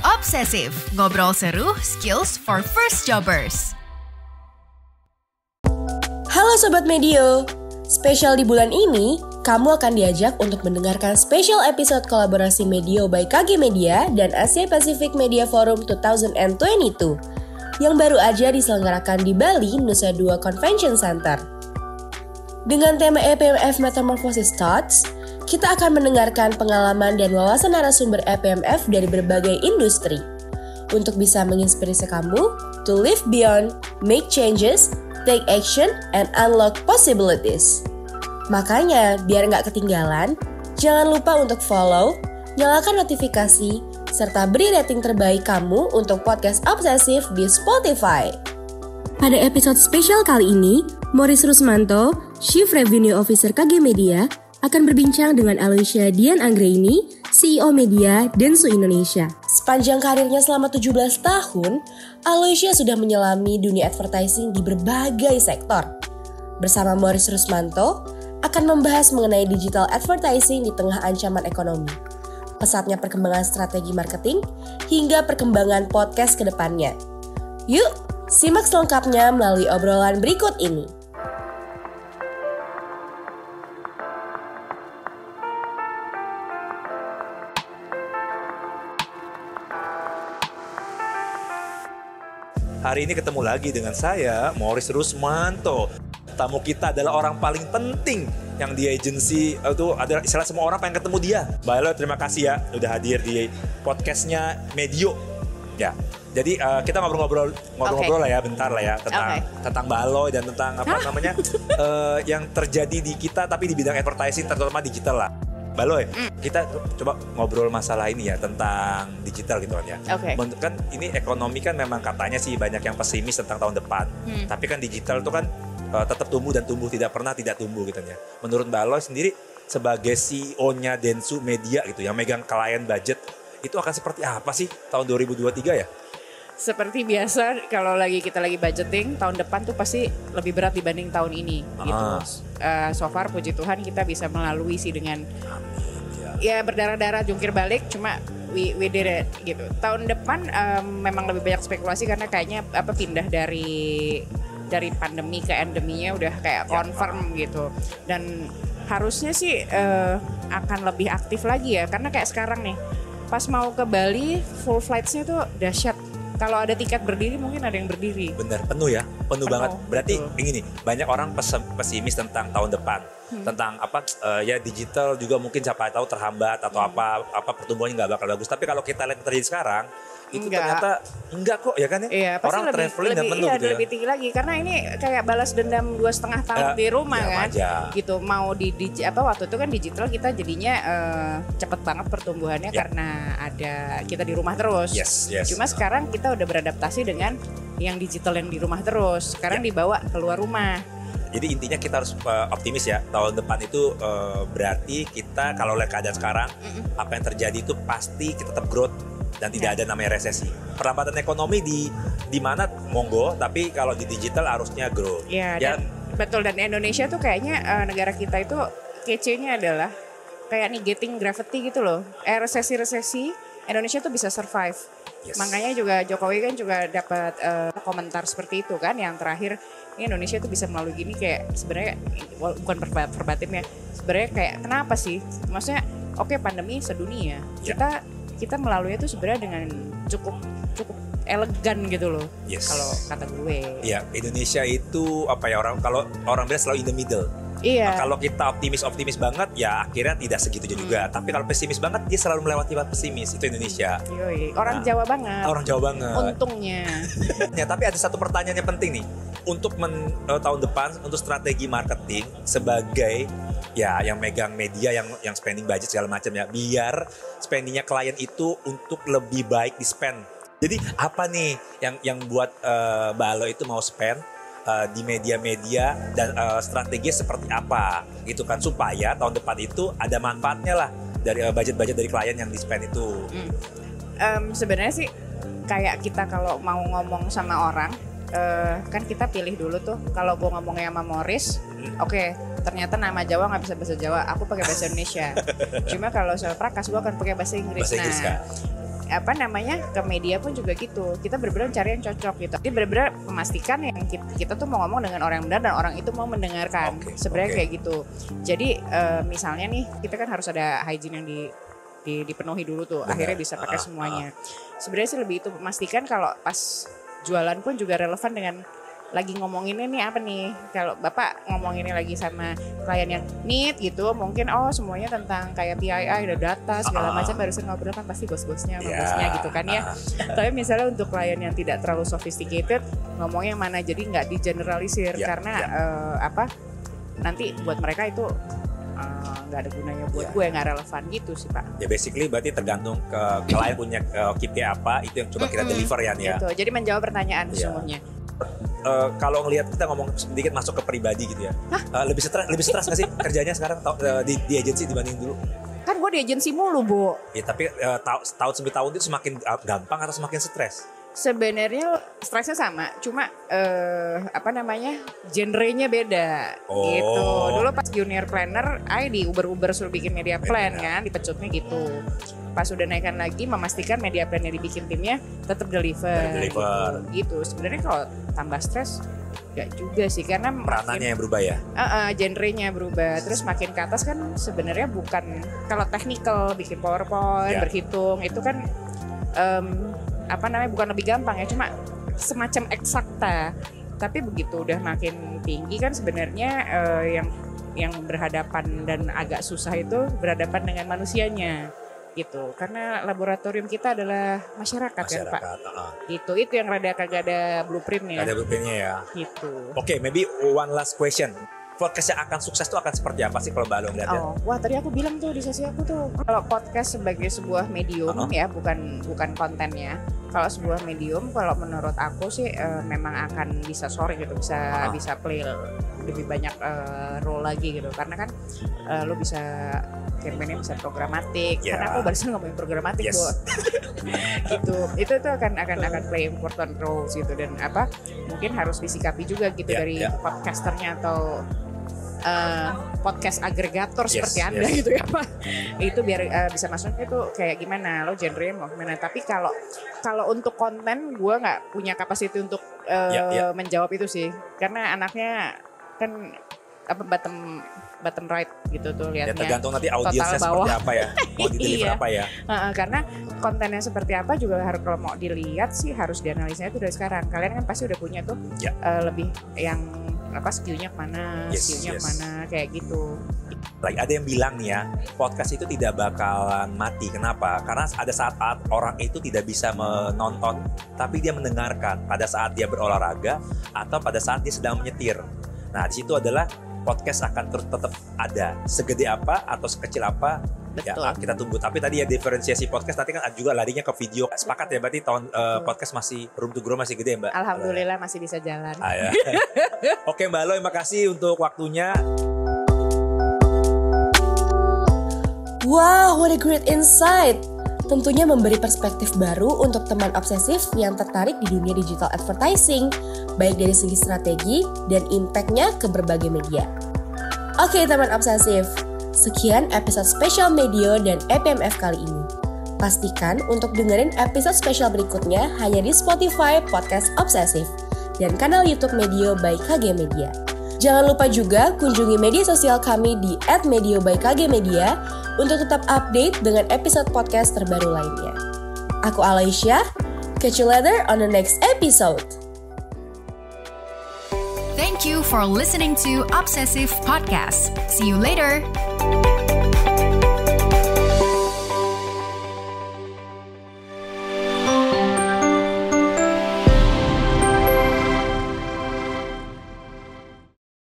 Obsesif, ngobrol seru, skills for first jobbers. Halo Sobat Medio, spesial di bulan ini, kamu akan diajak untuk mendengarkan special episode kolaborasi Medio by KG Media dan Asia Pacific Media Forum 2022 yang baru aja diselenggarakan di Bali, Nusa Dua Convention Center. Dengan tema EPMF Metamorphosis Thoughts, kita akan mendengarkan pengalaman dan wawasan narasumber EPMF dari berbagai industri untuk bisa menginspirasi kamu to live beyond, make changes, take action, and unlock possibilities. Makanya, biar nggak ketinggalan, jangan lupa untuk follow, nyalakan notifikasi, serta beri rating terbaik kamu untuk podcast Obsesif di Spotify. Pada episode spesial kali ini, Morris Rusmanto, Chief Revenue Officer KG Media, akan berbincang dengan Aloysia Dian Anggraini, CEO Media Dentsu Indonesia. Sepanjang karirnya selama 17 tahun, Aloysia sudah menyelami dunia advertising di berbagai sektor. Bersama Morris Rusmanto, akan membahas mengenai digital advertising di tengah ancaman ekonomi, pesatnya perkembangan strategi marketing, hingga perkembangan podcast ke depannya. Yuk, simak selengkapnya melalui obrolan berikut ini. Hari ini ketemu lagi dengan saya, Morris Rusmanto. Tamu kita adalah orang paling penting yang di agensi itu adalah istilah semua orang pengen ketemu dia. Mbak Elo, terima kasih ya udah hadir di podcastnya Medio. Ya, jadi kita ngobrol-ngobrol lah ya, bentar lah ya tentang Mbak Elo dan tentang yang terjadi di kita tapi di bidang advertising terutama digital lah. Baloy, kita coba ngobrol masalah ini ya tentang digital gitu kan ya. Kan ini ekonomi kan memang katanya sih banyak yang pesimis tentang tahun depan. Tapi kan digital itu kan tetap tumbuh dan tumbuh, tidak pernah tidak tumbuh gitu ya. Menurut Baloy sendiri sebagai CEO-nya Dentsu Media gitu yang megang klien budget, itu akan seperti apa sih tahun 2023 ya? Seperti biasa kalau kita lagi budgeting tahun depan tuh pasti lebih berat dibanding tahun ini gitu. So far puji Tuhan kita bisa melalui sih dengan ya berdarah-darah jungkir balik, cuma we did it gitu. Tahun depan memang lebih banyak spekulasi karena kayaknya pindah dari pandemi ke endeminya udah kayak confirm gitu. Dan harusnya sih akan lebih aktif lagi ya karena kayak sekarang nih pas mau ke Bali full flights-nya tuh dahsyat. Kalau ada tiket berdiri mungkin ada yang berdiri. Bener, penuh ya, penuh banget. Berarti begini, banyak orang pesimis tentang tahun depan, tentang ya digital juga mungkin siapa tahu terhambat atau apa pertumbuhannya nggak bakal bagus. Tapi kalau kita lihat terjadi sekarang, itu ternyata enggak kok ya kan ya. Iya, orang traveling dan penuh gitu lebih tinggi lagi karena ini kayak balas dendam 2,5 tahun di rumah kan. Gitu mau waktu itu kan digital kita jadinya cepet banget pertumbuhannya karena ada kita di rumah terus. Yes. Cuma sekarang kita udah beradaptasi dengan yang digital yang di rumah terus. Sekarang dibawa keluar rumah. Jadi intinya kita harus optimis ya. Tahun depan itu berarti kita kalau lihat keadaan sekarang apa yang terjadi itu pasti kita tetap growth dan tidak ada namanya resesi. Perlambatan ekonomi di mana monggo, tapi kalau di digital harusnya growth. Betul, dan Indonesia tuh kayaknya negara kita itu kece-nya adalah kayak getting gravity gitu loh. Resesi Indonesia tuh bisa survive. Makanya juga Jokowi kan juga dapat komentar seperti itu kan yang terakhir ini Indonesia tuh bisa melalui gini kayak sebenarnya bukan verbatim ya. Sebenarnya kayak kenapa sih? Maksudnya pandemi sedunia. Kita melalui itu sebenarnya dengan cukup elegan gitu loh. Kalau kata gue. Iya, Indonesia itu kalau orang bilang selalu in the middle. Iya. Kalau kita optimis banget ya akhirnya tidak segitu juga. Tapi kalau pesimis banget dia selalu melewati pesimis. Itu Indonesia. Orang Jawa banget. Orang Jawa banget. Untungnya. Ya, tapi ada satu pertanyaan yang penting nih. Untuk tahun depan untuk strategi marketing sebagai yang megang media yang spending budget segala macam ya, biar spendingnya klien itu untuk lebih baik di spend. Jadi apa nih yang buat Mbak Alo itu mau spend di media-media dan strateginya seperti apa gitu kan supaya tahun depan itu ada manfaatnya lah dari budget-budget dari klien yang di spend itu. Sebenarnya sih kayak kita kalau mau ngomong sama orang kan kita pilih dulu tuh. Kalau gue ngomongnya sama Morris, ternyata nama Jawa nggak bisa bahasa Jawa, aku pakai bahasa Indonesia. Cuma kalau soal Prakas gue akan pakai bahasa Inggris. ke media pun juga gitu. Kita benar-benar cari yang cocok gitu. Jadi benar-benar memastikan yang kita tuh mau ngomong dengan orang yang benar dan orang itu mau mendengarkan. Sebenarnya kayak gitu. Jadi misalnya nih kita kan harus ada hygiene yang dipenuhi dulu tuh. Akhirnya bisa pakai semuanya. Sebenarnya sih lebih itu memastikan kalau pas jualan pun juga relevan dengan lagi ngomongin ini apa nih. Kalau Bapak ngomongin ini lagi sama klien yang need gitu, mungkin semuanya tentang kayak PII, ada data segala macam, barusan ngobrol kan pasti bos-bosnya sama bosnya gitu kan ya. Tapi misalnya untuk klien yang tidak terlalu sophisticated, ngomongnya yang mana, jadi nggak digeneralisir karena nanti buat mereka itu nggak ada gunanya buat gue, nggak relevan gitu sih Pak. Ya basically berarti tergantung ke klien punya KPI apa, itu yang coba kita deliver ya. Gitu. Jadi menjawab pertanyaan sesungguhnya. Kalau ngelihat kita ngomong sedikit masuk ke pribadi gitu ya, lebih stres nggak sih kerjanya sekarang di agensi dibanding dulu? Kan gue di agensi mulu Bu. Ya tapi tahun demi tahun itu semakin gampang atau semakin stres? Sebenarnya stresnya sama, cuma genrenya beda gitu. Dulu pas junior planner, di Uber suruh bikin media plan kan, dipecutnya gitu. Pas udah naikkan lagi, memastikan media plan yang dibikin timnya tetap deliver. Gitu. Sebenarnya kalau tambah stres, gak juga sih, karena peranannya yang berubah ya. Genrenya berubah. Terus makin ke atas kan sebenarnya bukan kalau technical bikin PowerPoint, berhitung itu kan bukan lebih gampang ya, cuma semacam eksakta. Tapi begitu udah makin tinggi kan sebenarnya yang berhadapan dan agak susah itu berhadapan dengan manusianya gitu. Karena laboratorium kita adalah masyarakat kan Pak. Gitu. Itu yang rada kagak ada blueprintnya. Ada blueprintnya ya. Gitu. Oke, maybe one last question. Podcast yang akan sukses itu akan seperti apa sih kalau Mbak Lo ngeliatnya? Wah tadi aku bilang tuh di sesi aku tuh, kalau podcast sebagai sebuah medium ya, bukan kontennya. Kalau sebuah medium, kalau menurut aku sih memang akan bisa bisa play lebih banyak role lagi gitu. Karena kan lo bisa campaign-nya bisa programatik. Karena aku barusan ngomongin programatik Bu. Gitu. Itu akan play important roles gitu, dan mungkin harus disikapi juga gitu dari podcasternya atau podcast agregator seperti Anda gitu ya Pak. Itu biar bisa masuknya tuh kayak gimana, lo genre mau gimana. Tapi kalau untuk konten gue nggak punya kapasiti untuk menjawab itu sih, karena anaknya kan bottom right gitu tuh lihatnya. Ya tergantung nanti audiensnya seperti apa ya, mau di-deliver apa ya. Karena kontennya seperti apa juga harus, kalau mau dilihat sih harus dianalisanya itu dari sekarang. Kalian kan pasti udah punya tuh lebih yang skill-nya kemana, kemana kayak gitu. Lagi ada yang bilang nih ya, podcast itu tidak bakalan mati. Kenapa? Karena ada saat orang itu tidak bisa menonton, tapi dia mendengarkan pada saat dia berolahraga atau pada saat dia sedang menyetir. Nah, di situ adalah podcast akan terus tetap ada. Segede apa atau sekecil apa, ya kita tunggu. Tapi tadi ya diferensiasi podcast nanti kan juga larinya ke video. Sepakat ya, berarti podcast masih room to grow, masih gede ya Mbak? Alhamdulillah masih bisa jalan. Oke Mbak Lo, terima kasih untuk waktunya. Wow, what a great insight! Tentunya memberi perspektif baru untuk teman obsesif yang tertarik di dunia digital advertising, baik dari segi strategi dan impact-nya ke berbagai media. Oke teman obsesif, sekian episode spesial Medio dan EPMF kali ini. Pastikan untuk dengerin episode spesial berikutnya hanya di Spotify Podcast Obsesif dan kanal YouTube Medio by KG Media. Jangan lupa juga kunjungi media sosial kami di @medio by KG Media untuk tetap update dengan episode podcast terbaru lainnya. Aku Alaisyah, catch you later on the next episode. Thank you for listening to Obsessive Podcast. See you later.